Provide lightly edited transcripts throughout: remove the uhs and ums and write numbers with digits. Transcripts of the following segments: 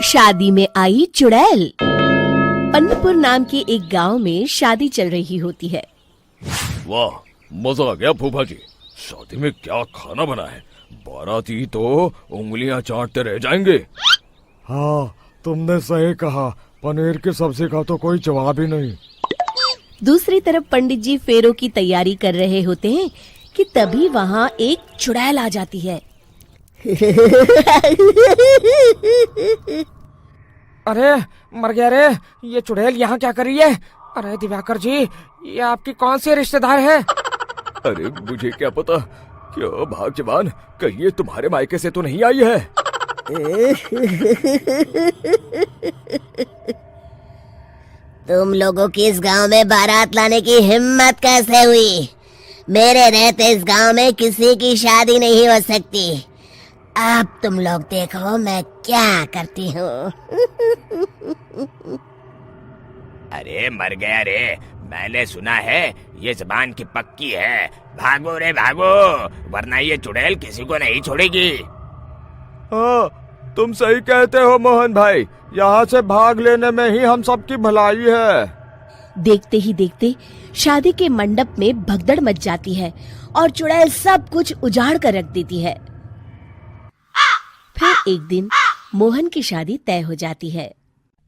शादी में आई चुड़ैल। अन्नपुर नाम के एक गांव में शादी चल रही होती है। वाह, मजा आ गया फूफा जी। शादी में क्या खाना बना है, बाराती तो उंगलियां चाटते रह जाएंगे। हाँ, तुमने सही कहा, पनीर की सब्जी का तो कोई जवाब ही नहीं। दूसरी तरफ पंडित जी फेरों की तैयारी कर रहे होते हैं कि तभी वहाँ एक चुड़ैल आ जाती है। अरे मर गया रे, ये चुड़ैल यहाँ क्या कर रही है? अरे दिवाकर जी, ये आपकी कौन सी रिश्तेदार है? अरे मुझे क्या पता, क्यों भाग्यवान, कहीं ये तुम्हारे मायके से तो नहीं आई है? तुम लोगों की इस गांव में बारात लाने की हिम्मत कैसे हुई? मेरे रहते इस गांव में किसी की शादी नहीं हो सकती। अब तुम लोग देखो मैं क्या करती हूँ। अरे मर गया रे, मैंने सुना है ये जबान की पक्की है। भागो रे भागो, वरना ये चुड़ैल किसी को नहीं छोड़ेगी। हाँ, तुम सही कहते हो मोहन भाई, यहाँ से भाग लेने में ही हम सबकी भलाई है। देखते ही देखते शादी के मंडप में भगदड़ मच जाती है और चुड़ैल सब कुछ उजाड़ कर रख देती है। फिर एक दिन मोहन की शादी तय हो जाती है।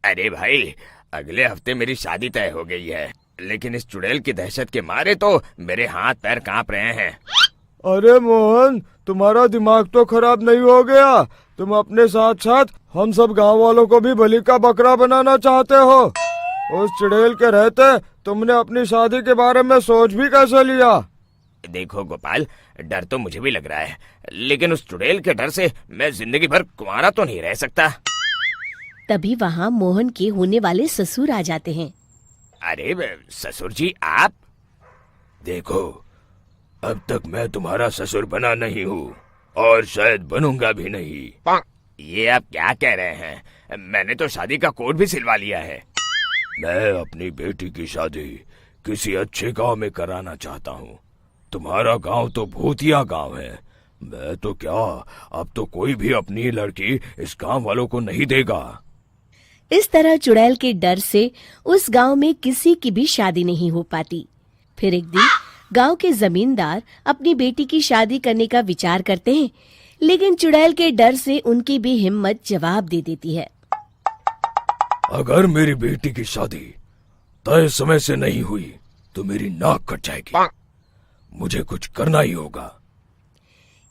अरे भाई, अगले हफ्ते मेरी शादी तय हो गई है, लेकिन इस चुड़ैल की दहशत के मारे तो मेरे हाथ पैर कांप रहे हैं। अरे मोहन, तुम्हारा दिमाग तो खराब नहीं हो गया? तुम अपने साथ साथ हम सब गांव वालों को भी बलि का बकरा बनाना चाहते हो? उस चुड़ैल के रहते तुमने अपनी शादी के बारे में सोच भी कैसे लिया? देखो गोपाल, डर तो मुझे भी लग रहा है, लेकिन उस चुड़ैल के डर से मैं जिंदगी भर कुंवारा तो नहीं रह सकता। तभी वहाँ मोहन के होने वाले ससुर आ जाते हैं। अरे ससुर जी, आप? देखो, अब तक मैं तुम्हारा ससुर बना नहीं हूँ और शायद बनूंगा भी नहीं। ये आप क्या कह रहे हैं? मैंने तो शादी का कोड भी सिलवा लिया है। मैं अपनी बेटी की शादी किसी अच्छे गांव में कराना चाहता हूँ। तुम्हारा गांव तो भूतिया गांव है। मैं तो क्या, अब तो कोई भी अपनी लड़की इस गांव वालों को नहीं देगा। इस तरह चुड़ैल के डर से उस गांव में किसी की भी शादी नहीं हो पाती। फिर एक दिन गांव के जमींदार अपनी बेटी की शादी करने का विचार करते हैं, लेकिन चुड़ैल के डर से उनकी भी हिम्मत जवाब दे देती है। अगर मेरी बेटी की शादी तय समय से नहीं हुई तो मेरी नाक कट जाएगी। मुझे कुछ करना ही होगा।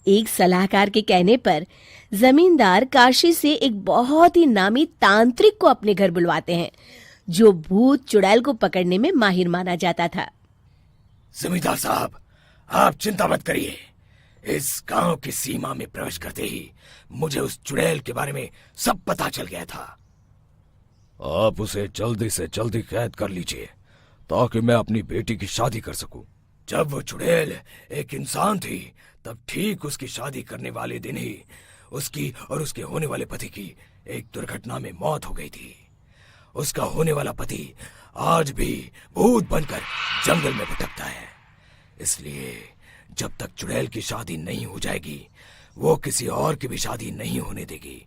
एक सलाहकार के कहने पर जमींदार काशी से एक बहुत ही नामी तांत्रिक को अपने घर बुलवाते हैं, जो भूत चुड़ैल को पकड़ने में माहिर माना जाता था। जमींदार साहब, आप चिंता मत करिए। इस गांव की सीमा में प्रवेश करते ही मुझे उस चुड़ैल के बारे में सब पता चल गया था। आप उसे जल्दी से जल्दी कैद कर लीजिए ताकि मैं अपनी बेटी की शादी कर सकूं। जब वो चुड़ैल एक इंसान थी, तब ठीक उसकी शादी करने वाले दिन ही उसकी और उसके होने वाले पति की एक दुर्घटना में मौत हो गई थी। उसका होने वाला पति आज भी भूत बनकर जंगल में भटकता है। इसलिए जब तक चुड़ैल की शादी नहीं हो जाएगी, वो किसी और की भी शादी नहीं होने देगी।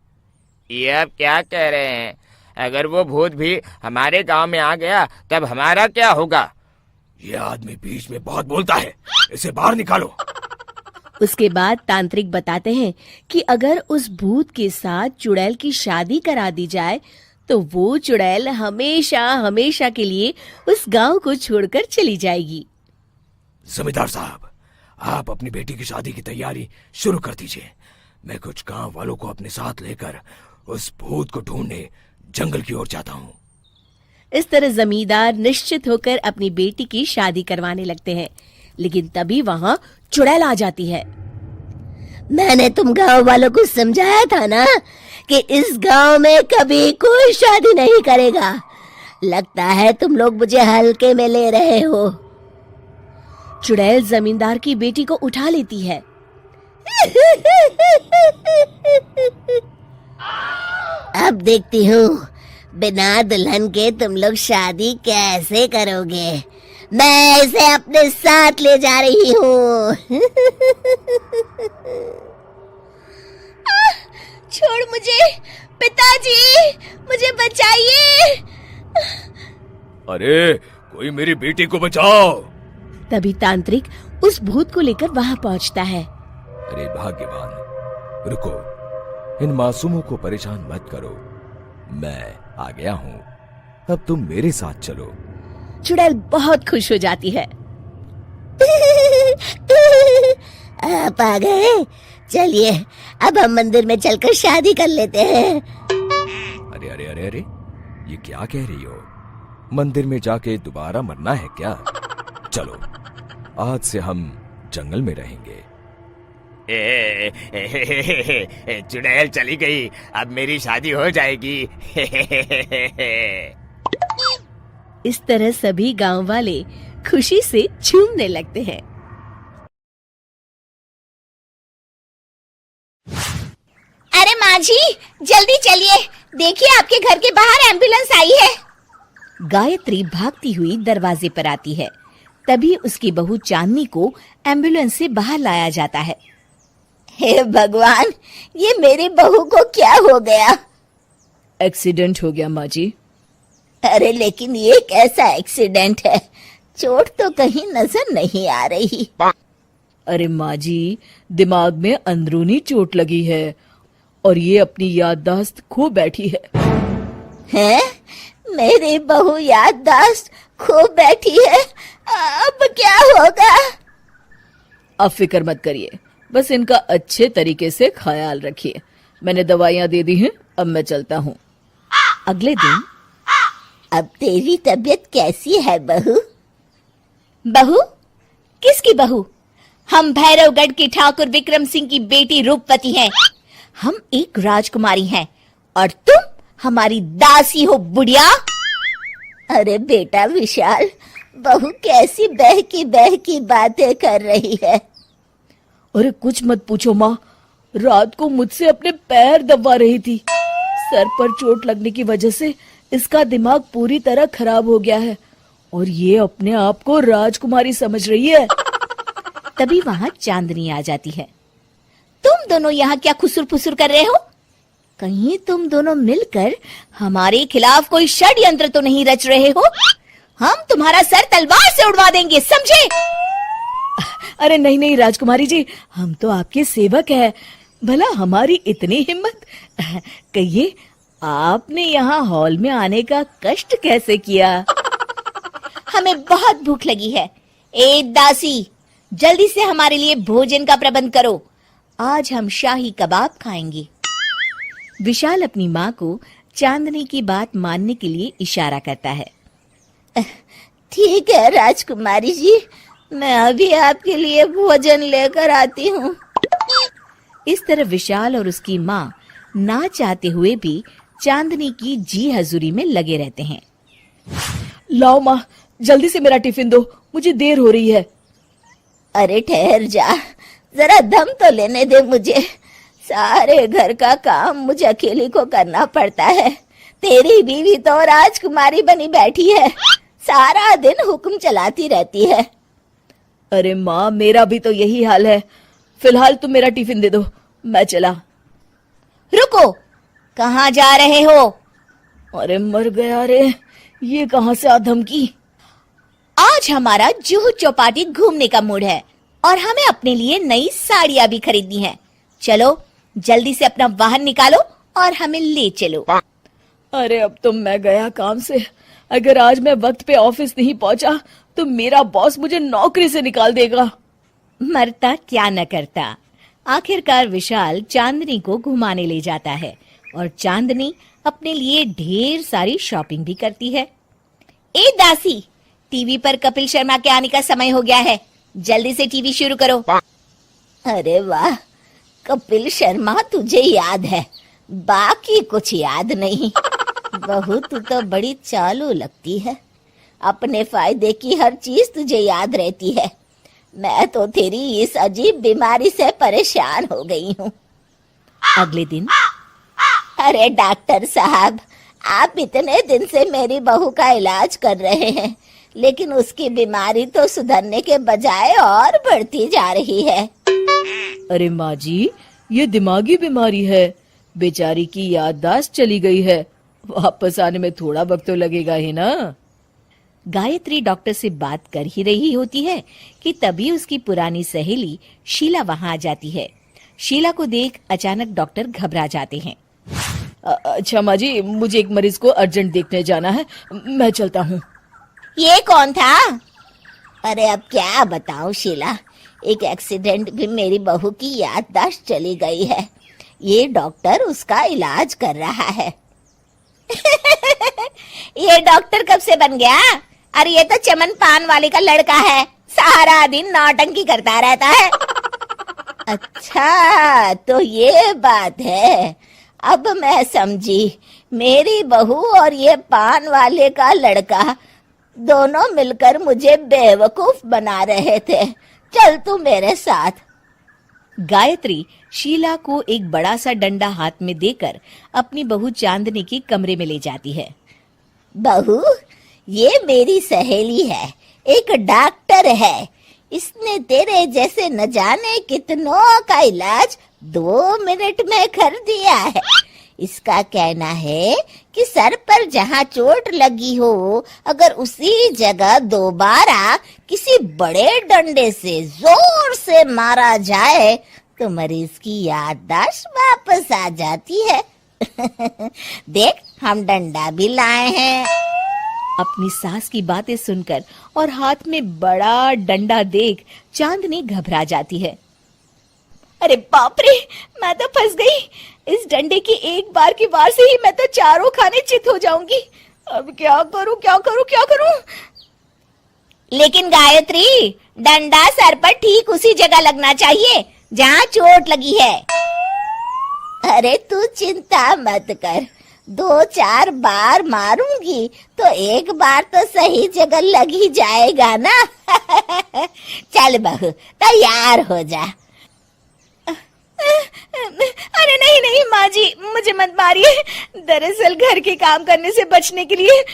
ये आप क्या कह रहे हैं? अगर वो भूत भी हमारे गांव में आ गया, तब हमारा क्या होगा? ये आदमी बीच में बहुत बोलता है, इसे बाहर निकालो। उसके बाद तांत्रिक बताते हैं कि अगर उस भूत के साथ चुड़ैल की शादी करा दी जाए तो वो चुड़ैल हमेशा हमेशा के लिए उस गांव को छोड़कर चली जाएगी। जमींदार साहब, आप अपनी बेटी की शादी की तैयारी शुरू कर दीजिए। मैं कुछ गांव वालों को अपने साथ लेकर उस भूत को ढूंढने जंगल की ओर जाता हूँ। इस तरह जमींदार निश्चित होकर अपनी बेटी की शादी करवाने लगते हैं, लेकिन तभी वहाँ चुड़ैल आ जाती है। मैंने तुम गांव वालों को समझाया था ना कि इस गांव में कभी कोई शादी नहीं करेगा। लगता है तुम लोग मुझे हल्के में ले रहे हो। चुड़ैल जमींदार की बेटी को उठा लेती है। अब देखती हूँ बिना दुल्हन के तुम लोग शादी कैसे करोगे। मैं इसे अपने साथ ले जा रही हूँ। छोड़ मुझे, पिताजी, मुझे बचाइए। अरे कोई मेरी बेटी को बचाओ। तभी तांत्रिक उस भूत को लेकर वहां पहुंचता है। अरे भाग्यवान, रुको, इन मासूमों को परेशान मत करो, मैं आ गया हूँ, अब तुम मेरे साथ चलो। चुड़ैल बहुत खुश हो जाती है। आप आ गए, चलिए अब हम मंदिर में चलकर शादी कर लेते हैं। अरे अरे अरे अरे, ये क्या कह रही हो? मंदिर में जाके दोबारा मरना है क्या? चलो, आज से हम जंगल में रहेंगे। चुड़ैल चली गई, अब मेरी शादी हो जाएगी। इस तरह सभी गांव वाले खुशी से झूमने लगते हैं। अरे माँ जी, जल्दी चलिए, देखिए आपके घर के बाहर एम्बुलेंस आई है। गायत्री भागती हुई दरवाजे पर आती है। तभी उसकी बहू चांदनी को एम्बुलेंस से बाहर लाया जाता है। हे भगवान, ये मेरी बहू को क्या हो गया? एक्सीडेंट हो गया माँ जी। अरे लेकिन ये कैसा एक्सीडेंट है? चोट तो कहीं नजर नहीं आ रही। अरे माँ जी, दिमाग में अंदरूनी चोट लगी है और ये अपनी याददाश्त खो बैठी है। हैं? मेरी बहू याददाश्त खो बैठी है, अब क्या होगा? अब फिक्र मत करिए, बस इनका अच्छे तरीके से ख्याल रखिए। मैंने दवाइयाँ दे दी हैं, अब मैं चलता हूँ। अगले दिन। अब तेरी तबीयत कैसी है बहू? बहू? किसकी बहू? हम भैरवगढ़ के ठाकुर विक्रम सिंह की बेटी रूपवती हैं। हम एक राजकुमारी हैं और तुम हमारी दासी हो बुढ़िया। अरे बेटा विशाल, बहू कैसी बहकी बातें कर रही है। अरे कुछ मत पूछो माँ, रात को मुझसे अपने पैर दबा रही थी। सर पर चोट लगने की वजह से इसका दिमाग पूरी तरह खराब हो गया है और ये अपने आप को राजकुमारी समझ रही है। तभी वहां चांदनी आ जाती है। तुम दोनों यहाँ क्या खुसुर फुसुर कर रहे हो? कहीं तुम दोनों मिलकर हमारे खिलाफ कोई षड्यंत्र तो नहीं रच रहे हो? हम तुम्हारा सर तलवार से उड़वा देंगे, समझे? अरे नहीं नहीं राजकुमारी जी, हम तो आपके सेवक हैं। भला हमारी इतनी हिम्मत? कहिए, आपने यहाँ हॉल में आने का कष्ट कैसे किया? हमें बहुत भूख लगी है। ए दासी, जल्दी से हमारे लिए भोजन का प्रबंध करो। आज हम शाही कबाब खाएंगे। विशाल अपनी माँ को चांदनी की बात मानने के लिए इशारा करता है। ठीक है राजकुमारी जी, मैं अभी आपके लिए भोजन लेकर आती हूँ। इस तरह विशाल और उसकी माँ ना चाहते हुए भी चांदनी की जी हजूरी में लगे रहते हैं। लाओ माँ, जल्दी से मेरा टिफिन दो, मुझे देर हो रही है। अरे ठहर जा, जरा दम तो लेने दे मुझे। सारे घर का काम मुझे अकेली को करना पड़ता है। तेरी बीवी तो राजकुमारी बनी बैठी है, सारा दिन हुक्म चलाती रहती है। अरे माँ, मेरा भी तो यही हाल है। फिलहाल तुम मेरा टिफिन दे दो, मैं चला। रुको, कहाँ जा रहे हो? अरे मर गया रे, ये कहाँ से आ धमकी? आज हमारा जुहू चौपाटी घूमने का मूड है और हमें अपने लिए नई साड़ियाँ भी खरीदनी है। चलो जल्दी से अपना वाहन निकालो और हमें ले चलो। अरे अब तो मैं गया काम से। अगर आज मैं वक्त पे ऑफिस नहीं पहुंचा तो मेरा बॉस मुझे नौकरी से निकाल देगा। मरता क्या न करता। आखिरकार विशाल चांदनी को घुमाने ले जाता है और चांदनी अपने लिए ढेर सारी शॉपिंग भी करती है। ए दासी, टीवी पर कपिल शर्मा के आने का समय हो गया है, जल्दी से टीवी शुरू करो। अरे वाह, कपिल शर्मा तुझे याद है, बाकी कुछ याद नहीं। बहू तू तो बड़ी चालू लगती है, अपने फायदे की हर चीज तुझे याद रहती है। मैं तो तेरी इस अजीब बीमारी से परेशान हो गई हूँ। अगले दिन। अरे डॉक्टर साहब, आप इतने दिन से मेरी बहू का इलाज कर रहे हैं, लेकिन उसकी बीमारी तो सुधरने के बजाय और बढ़ती जा रही है। अरे माँ जी, ये दिमागी बीमारी है, बेचारी की याददाश्त चली गई है। वापस आने में थोड़ा वक्त तो लगेगा ही ना। गायत्री डॉक्टर से बात कर ही रही होती है कि तभी उसकी पुरानी सहेली शीला वहां आ जाती है। शीला को देख अचानक डॉक्टर घबरा जाते हैं। अच्छा माँ जी, मुझे एक मरीज को अर्जेंट देखने जाना है, मैं चलता हूँ। ये कौन था? अरे अब क्या बताऊं शीला, एक एक्सीडेंट भी मेरी बहू की याददाश्त चली गई है। ये डॉक्टर उसका इलाज कर रहा है। ये डॉक्टर कब से बन गया? अरे ये तो चमन पान वाले का लड़का है, सारा दिन नौटंकी करता रहता है। अच्छा तो ये बात है, अब मैं समझी। मेरी बहू और ये पान वाले का लड़का दोनों मिलकर मुझे बेवकूफ बना रहे थे। चल तू मेरे साथ। गायत्री शीला को एक बड़ा सा डंडा हाथ में देकर अपनी बहू चांदनी के कमरे में ले जाती है। बहू, ये मेरी सहेली है, एक डॉक्टर है। इसने तेरे जैसे न जाने कितनों का इलाज 2 मिनट में कर दिया है। इसका कहना है कि सर पर जहाँ चोट लगी हो, अगर उसी जगह दोबारा किसी बड़े डंडे से जोर से मारा जाए तो मरीज की याददाश्त वापस आ जाती है। देख, हम डंडा भी लाए हैं। अपनी सास की बातें सुनकर और हाथ में बड़ा डंडा देख चांदनी घबरा जाती है। अरे बाप रे, मैं तो फंस गई। इस डंडे की एक बार की वार से ही मैं तो चारों खाने चित हो जाऊंगी। अब क्या करूं, क्या करूं, क्या करूं? लेकिन गायत्री, डंडा सर पर ठीक उसी जगह लगना चाहिए जहाँ चोट लगी है। अरे तू चिंता मत कर, 2-4 बार मारूंगी तो एक बार तो सही जगह लग ही जाएगा ना। चल बहू, तैयार हो जा। अरे नहीं नहीं माँ जी, मुझे मत मारिए। दरअसल घर के काम करने से बचने के लिए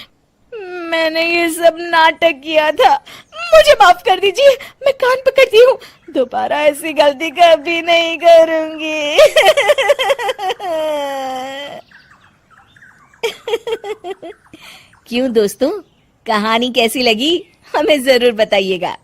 मैंने ये सब नाटक किया था। मुझे माफ कर दीजिए, मैं कान पकड़ती हूँ। दोबारा ऐसी गलती कभी नहीं करूंगी। क्यों दोस्तों, कहानी कैसी लगी हमें जरूर बताइएगा।